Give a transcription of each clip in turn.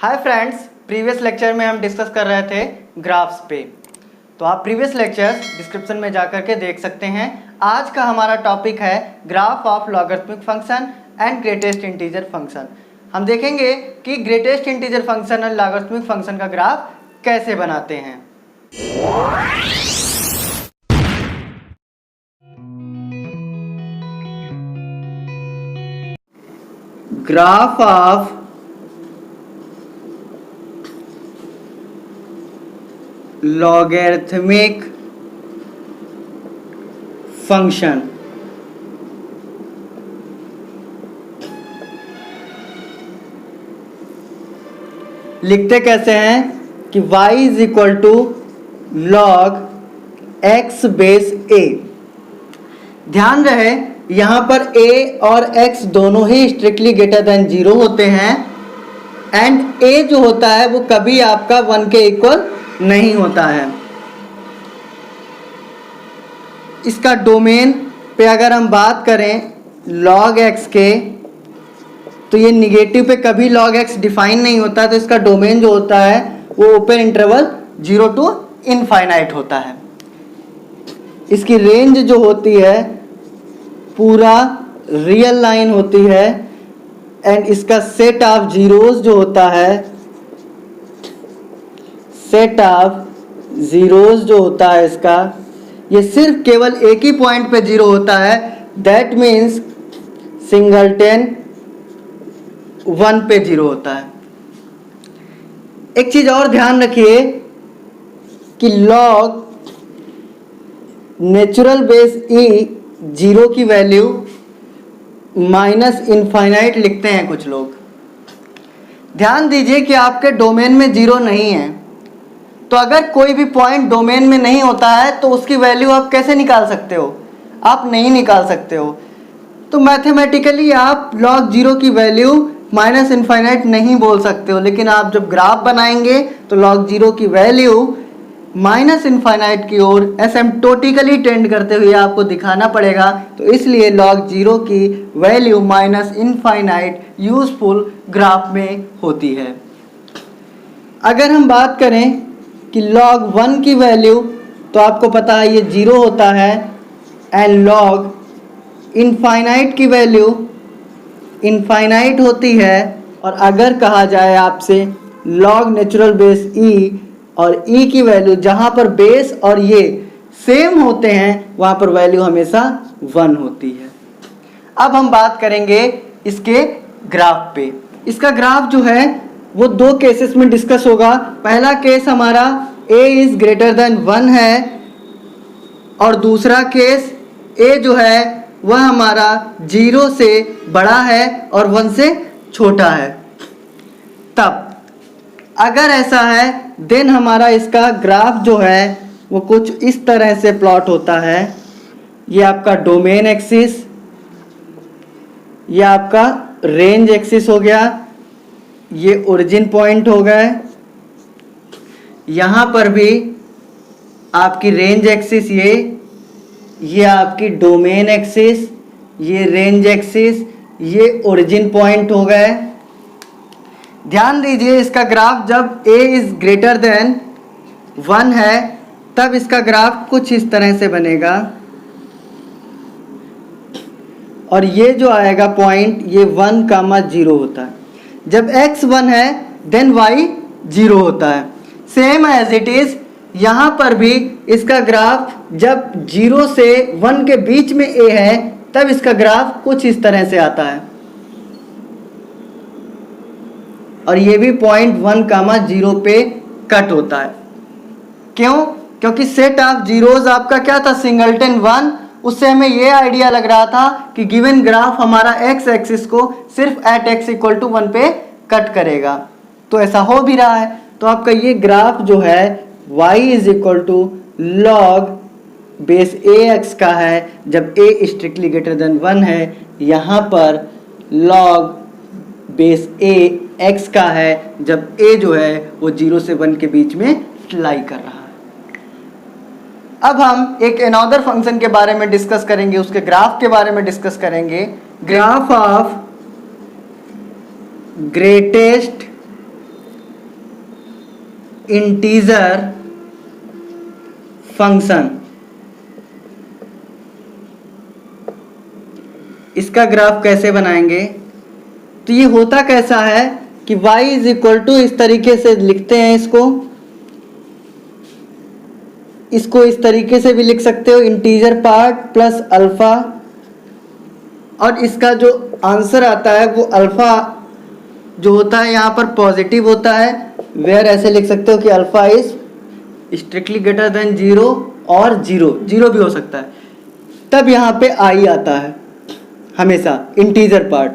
Hi friends, previous lecture में हम discuss कर रहे थे ग्राफ्स पे। तो आप प्रीवियस लेक्चर्स डिस्क्रिप्शन में जा कर के देख सकते हैं। आज का हमारा टॉपिक है graph of logarithmic function and greatest integer function. हम देखेंगे कि ग्रेटेस्ट इंटीजर फंक्शन और लॉगरिथमिक फंक्शन का ग्राफ कैसे बनाते हैं। Graph of logarithmic function. लिखते कैसे हैं कि y is equal to log x base a। ध्यान रहे यहां पर a और x दोनों ही स्ट्रिक्टली ग्रेटर देन 0 होते हैं एंड a जो होता है वो कभी आपका 1 के इक्वल नहीं होता है। इसका डोमेन पे अगर हम बात करें log x के, तो ये निगेटिव पे कभी log x डिफाइन नहीं होता, तो इसका डोमेन जो होता है वो ओपन इंटरवल 0 टू इनफाइनाइट होता है। इसकी रेंज जो होती है पूरा रियल लाइन होती है एंड इसका सेट ऑफ जीरोस जो होता है, सेट ऑफ जीरोस जो होता है इसका, ये सिर्फ केवल एक ही पॉइंट पे 0 होता है। दैट मीन्स सिंगलटन 1 पे 0 होता है। एक चीज और ध्यान रखिए कि लॉग नेचुरल बेस e 0 की वैल्यू माइनस इनफाइनाइट लिखते हैं कुछ लोग। ध्यान दीजिए कि आपके डोमेन में 0 नहीं है, तो अगर कोई भी पॉइंट डोमेन में नहीं होता है तो उसकी वैल्यू आप कैसे निकाल सकते हो? आप नहीं निकाल सकते हो। तो मैथमेटिकली आप log 0 की वैल्यू माइनस इनफाइनाइट नहीं बोल सकते हो, लेकिन आप जब ग्राफ बनाएंगे तो log 0 की वैल्यू माइनस इनफाइनाइट की ओर एसिम्प्टोटिकली टेंड करते हुए आपको दिखाना पड़ेगा। तो इसलिए log 0 की value minus infinite useful graph में होती है। अगर हम बात करें कि log 1 की वैल्यू, तो आपको पता है ये 0 होता है एंड log इनफाइनाइट की वैल्यू इनफाइनाइट होती है। और अगर कहा जाए आपसे log नेचुरल बेस e और e की वैल्यू जहाँ पर बेस और ये सेम होते हैं वहाँ पर वैल्यू हमेशा 1 होती है। अब हम बात करेंगे इसके ग्राफ पे। इसका ग्राफ जो है वो दो केसेस में डिस्कस होगा। पहला केस हमारा a इज ग्रेटर देन 1 है और दूसरा केस a जो है वह हमारा 0 से बड़ा है और 1 से छोटा है। तब अगर ऐसा है देन हमारा इसका ग्राफ जो है वो कुछ इस तरह से प्लॉट होता है। ये आपका डोमेन एक्सिस, ये आपका रेंज एक्सिस हो गया, ये ओरिजिन पॉइंट हो गए, यहाँ पर भी आपकी रेंज एक्सिस, ये आपकी डोमेन एक्सिस, ये रेंज एक्सिस, ये ओरिजिन पॉइंट हो गए। ध्यान दीजिए इसका ग्राफ जब a इज ग्रेटर देन 1 है तब इसका ग्राफ कुछ इस तरह से बनेगा और ये जो आएगा पॉइंट ये 1,0 होता है। जब x 1 है देन y 0 होता है। सेम एज इट इज यहाँ पर भी इसका ग्राफ जब 0 से 1 के बीच में a है तब इसका ग्राफ कुछ इस तरह से आता है और ये भी पॉइंट 1,0 पे कट होता है। क्यों? क्योंकि सेट ऑफ जीरोस आपका क्या था, सिंगलटन 1। उससे हमें ये आइडिया लग रहा था कि गिवन ग्राफ हमारा x एक्सिस को सिर्फ एट x इक्वल टू 1 पे कट करेगा, तो ऐसा हो भी रहा है। तो आपका ये ग्राफ जो है y is equal to log base ax का है जब a स्ट्रिक्टली ग्रेटर देन 1 है। यहाँ पर लॉग बेस a x का है जब a जो है वो 0 से 1 के बीच में लाई कर रहा है। अब हम एक अनदर फंक्शन के बारे में डिस्कस करेंगे, उसके ग्राफ के बारे में डिस्कस करेंगे। Graph of greatest integer function. इसका ग्राफ कैसे बनाएंगे? तो ये होता कैसा है कि y इज इक्वल टू, इस तरीके से लिखते हैं इसको इस तरीके से भी लिख सकते हो, इंटीजर पार्ट प्लस अल्फा, और इसका जो आंसर आता है वो अल्फा जो होता है यहाँ पर पॉजिटिव होता है, वेयर ऐसे लिख सकते हो कि alpha is strictly greater than 0 और 0 भी हो सकता है। तब यहाँ पे आई आता है हमेशा इंटीजर पार्ट।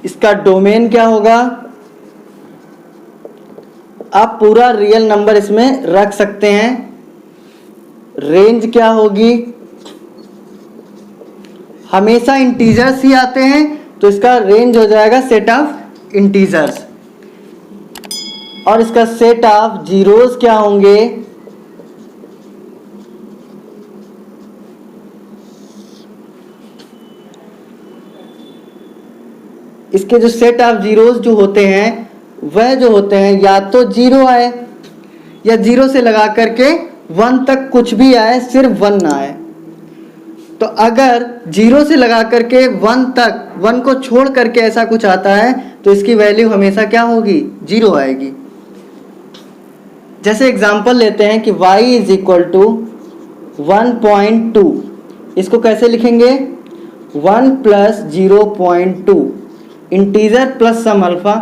इसका डोमेन क्या होगा? आप पूरा रियल नंबर इसमें रख सकते हैं। रेंज क्या होगी? हमेशा इंटीजर्स ही आते हैं, तो इसका रेंज हो जाएगा सेट ऑफ इंटीजर्स। और इसका सेट ऑफ जीरोस क्या होंगे? इसके जो सेट ऑफ जीरोस जो होते हैं वह जो होते हैं या तो 0 आए या 0 से लगा करके 1 तक कुछ भी आए, सिर्फ 1 ना आए। तो अगर 0 से लगा करके 1 तक, 1 को छोड़ करके ऐसा कुछ आता है तो इसकी वैल्यू हमेशा क्या होगी? 0 आएगी। जैसे एग्जांपल लेते हैं कि y इज इक्वल टू 1.2। इसको कैसे लिखेंगे? 1 प्लस 0.2 इंटीजर प्लस सम अल्फा।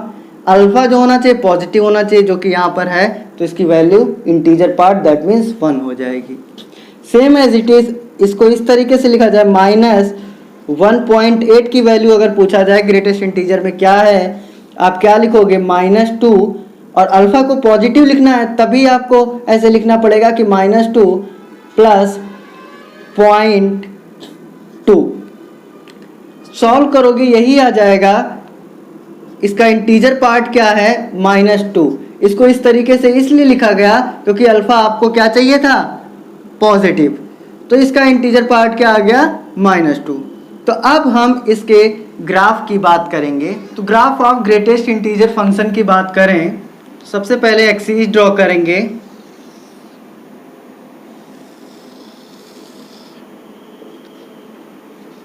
अल्फा जो होना चाहिए पॉजिटिव होना चाहिए, जो कि यहाँ पर है, तो इसकी value integer part that means 1 हो जाएगी। सेम एज इट इज इसको इस तरीके से लिखा जाए, माइनस 1.8 की वैल्यू अगर पूछा जाए ग्रेटेस्ट इंटीजर में क्या है, आप क्या लिखोगे? -2, और अल्फा को पॉजिटिव लिखना है तभी आपको ऐसे लिखना पड़ेगा कि -2 प्लस 0.2। सॉल्व करोगे यही आ जाएगा। इसका इंटीजर पार्ट क्या है? -2। इसको इस तरीके से इसलिए लिखा गया क्योंकि अल्फा आपको क्या चाहिए था? पॉजिटिव। तो इसका इंटीजर पार्ट क्या आ गया? -2। तो अब हम इसके ग्राफ की बात करेंगे। तो graph of greatest integer function की बात करें, सबसे पहले एक्सिस ड्रॉ करेंगे।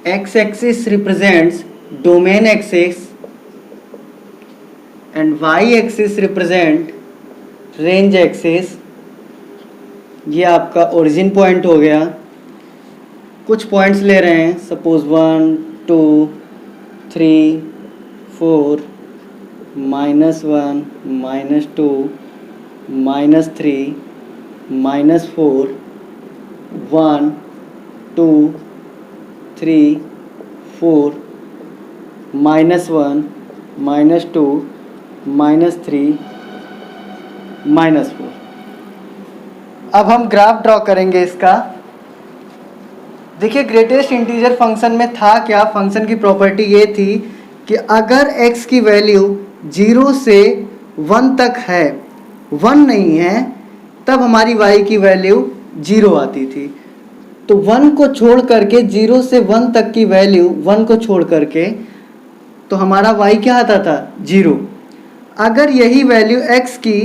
X axis represents domain axis and Y axis represent range axis. ये आपका ओरिजिन पॉइंट हो गया। कुछ पॉइंट्स ले रहे हैं, सपोज 1 2 3 4 -1 -2 -3 -4 1 2 3 4 -1 -2 -3 -4। अब हम ग्राफ ड्रॉ करेंगे इसका। देखिए ग्रेटेस्ट इंटीजर फंक्शन में था क्या? फंक्शन की प्रॉपर्टी ये थी कि अगर x की वैल्यू 0 से 1 तक है, 1 नहीं है, तब हमारी y की वैल्यू 0 आती थी। तो 1 को छोड़ करके 0 से 1 तक की वैल्यू 1 को छोड़ करके तो हमारा y क्या आता था? 0। अगर यही वैल्यू x की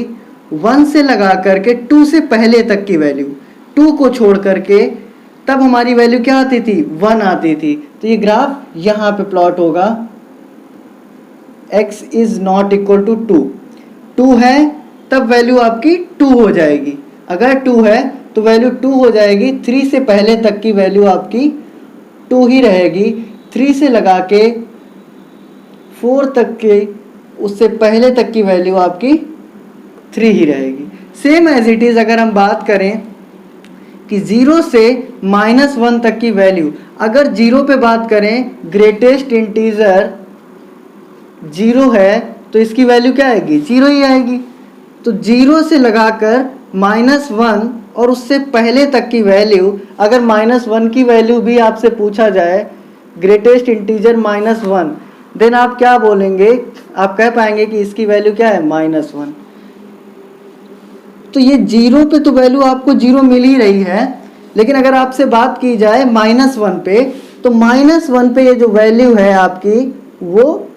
1 से लगा करके 2 से पहले तक की वैल्यू 2 को छोड़ करके तब हमारी वैल्यू क्या आती थी? 1 आती थी। तो ये ग्राफ यहाँ पे प्लॉट होगा। x is not equal to 2। 2 है तब वैल्यू आपकी 2 हो जाएगी। अगर 2 है तो वैल्यू 2 हो जाएगी। 3 से पहले तक की वैल्यू आपकी 2 ही रहेगी। 3 से लगा के 4 तक के, उससे पहले तक की वैल्यू आपकी 3 ही रहेगी। सेम एज इट इज़ अगर हम बात करें कि 0 से -1 तक की वैल्यू, अगर 0 पे बात करें, ग्रेटेस्ट इंटीजर 0 है तो इसकी वैल्यू क्या आएगी? 0 ही आएगी। तो 0 से लगाकर -1 और उससे पहले तक की वैल्यू, अगर -1 की वैल्यू भी आपसे पूछा जाए, ग्रेटेस्ट इंटीजर -1, देन आप क्या बोलेंगे? आप कह पाएंगे कि इसकी वैल्यू क्या है? -1। तो ये 0 पे तो वैल्यू आपको 0 मिल ही रही है, लेकिन अगर आपसे बात की जाए -1 पे, तो -1 पे ये जो वैल्यू है आपकी वो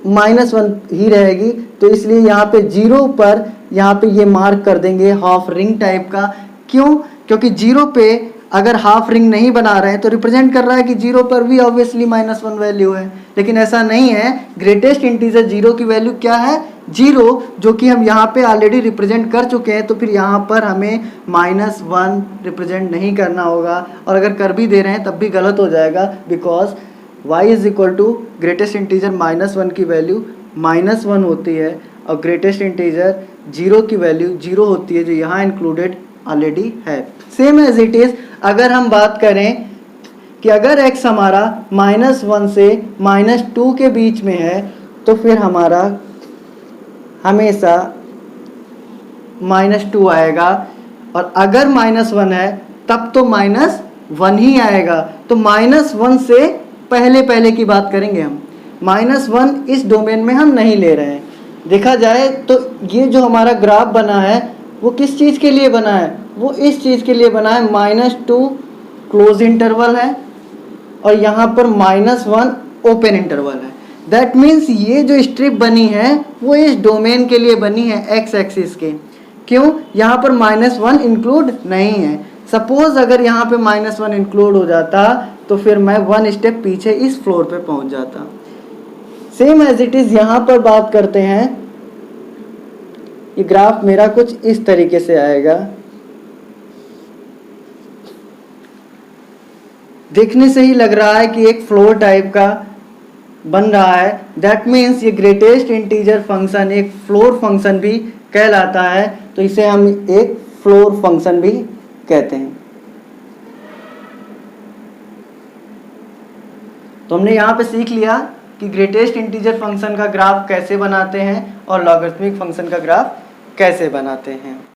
-1 ही रहेगी, तो इसलिए यहाँ पे 0 पर यहाँ पे ये मार्क कर देंगे हाफ रिंग टाइप का। क्यों? क्योंकि 0 पे अगर हाफ रिंग नहीं बना रहे हैं तो रिप्रेजेंट कर रहा है कि 0 पर भी ऑब्वियसली -1 वैल्यू है, लेकिन ऐसा नहीं है। ग्रेटेस्ट इंटीजर 0 की वैल्यू क्या है? 0, जो कि हम यहाँ पे ऑलरेडी रिप्रेजेंट कर चुके हैं, तो फिर यहाँ पर हमें -1 रिप्रेजेंट नहीं करना होगा, और अगर कर भी दे रहे हैं तब भी गलत हो जाएगा, because y is equal to greatest integer -1 की वैल्यू -1 होती है, और ग्रेटेस्ट इंटीजर 0 की वैल्यू 0 होती है, जो यहाँ इंक्लूडेड ऑलरेडी है। सेम एज इट इज़ अगर हम बात करें कि अगर x हमारा -1 से -2 के बीच में है, तो फिर हमारा हमेशा -2 आएगा, और अगर -1 है तब तो -1 ही आएगा। तो -1 से पहले की बात करेंगे हम। -1 इस डोमेन में हम नहीं ले रहे हैं। देखा जाए तो ये जो हमारा ग्राफ बना है वो किस चीज़ के लिए बना है? वो इस चीज़ के लिए बना है, -2 क्लोज इंटरवल है और यहाँ पर -1 ओपन इंटरवल है। दैट मीन्स ये जो स्ट्रिप बनी है वो इस डोमेन के लिए बनी है, एक्स एक्सिस के। क्यों? यहाँ पर -1 इंक्लूड नहीं है। सपोज अगर यहाँ पे -1 इंक्लूड हो जाता तो फिर मैं 1 स्टेप पीछे इस फ्लोर पे पहुँच जाता। सेम एज इट इज़ यहाँ पर बात करते हैं, ये ग्राफ मेरा कुछ इस तरीके से आएगा। देखने से ही लग रहा है कि एक फ्लोर टाइप का बन रहा है। दैट मीन्स ये ग्रेटेस्ट इंटीजर फंक्शन एक फ्लोर फंक्शन भी कहलाता है, तो इसे हम एक फ्लोर फंक्शन भी कहते हैं। तो हमने यहाँ पे सीख लिया कि ग्रेटेस्ट इंटीजर फंक्शन का ग्राफ कैसे बनाते हैं और लॉगरिथमिक फंक्शन का ग्राफ कैसे बनाते हैं।